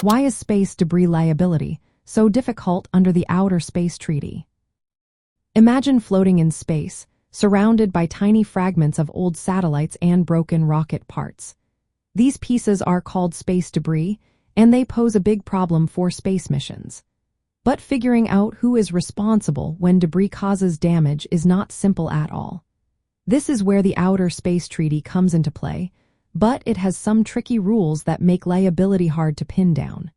Why is space debris liability so difficult under the Outer Space Treaty? Imagine floating in space, surrounded by tiny fragments of old satellites and broken rocket parts. These pieces are called space debris, and they pose a big problem for space missions. But figuring out who is responsible when debris causes damage is not simple at all. This is where the Outer Space Treaty comes into play, but it has some tricky rules that make liability hard to pin down.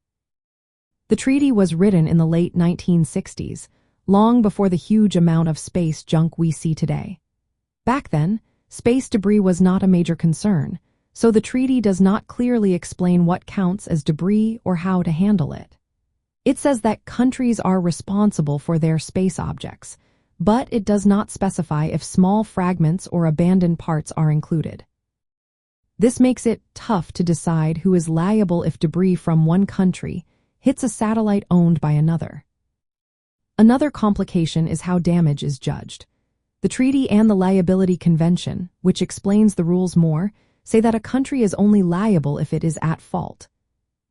The treaty was written in the late 1960s, long before the huge amount of space junk we see today. Back then, space debris was not a major concern, so the treaty does not clearly explain what counts as debris or how to handle it. It says that countries are responsible for their space objects, but it does not specify if small fragments or abandoned parts are included. This makes it tough to decide who is liable if debris from one country hits a satellite owned by another. Another complication is how damage is judged. The treaty and the Liability Convention, which explains the rules more, say that a country is only liable if it is at fault.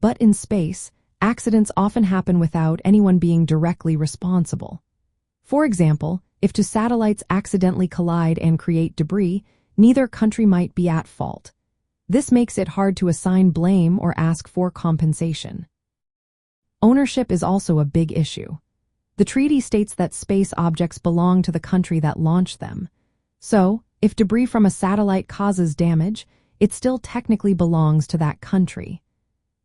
But in space, accidents often happen without anyone being directly responsible. For example, if two satellites accidentally collide and create debris, neither country might be at fault. This makes it hard to assign blame or ask for compensation. Ownership is also a big issue. The treaty states that space objects belong to the country that launched them. So, if debris from a satellite causes damage, it still technically belongs to that country.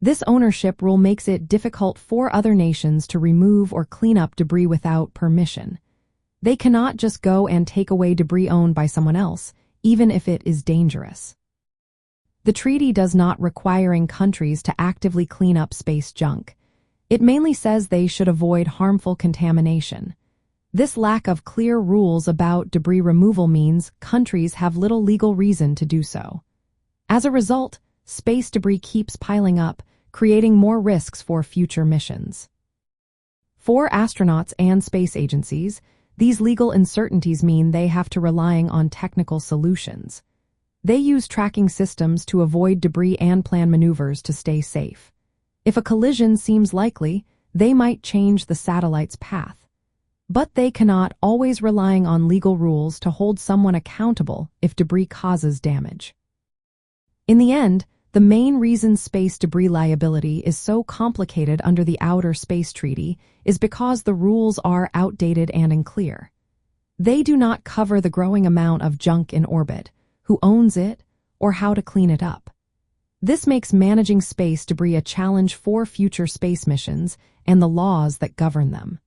This ownership rule makes it difficult for other nations to remove or clean up debris without permission. They cannot just go and take away debris owned by someone else, even if it is dangerous. The treaty does not require countries to actively clean up space junk. It mainly says they should avoid harmful contamination. This lack of clear rules about debris removal means countries have little legal reason to do so. As a result, space debris keeps piling up, creating more risks for future missions. For astronauts and space agencies, these legal uncertainties mean they have to rely on technical solutions. They use tracking systems to avoid debris and plan maneuvers to stay safe. If a collision seems likely, they might change the satellite's path. But they cannot always rely on legal rules to hold someone accountable if debris causes damage. In the end, the main reason space debris liability is so complicated under the Outer Space Treaty is because the rules are outdated and unclear. They do not cover the growing amount of junk in orbit, who owns it, or how to clean it up. This makes managing space debris a challenge for future space missions and the laws that govern them.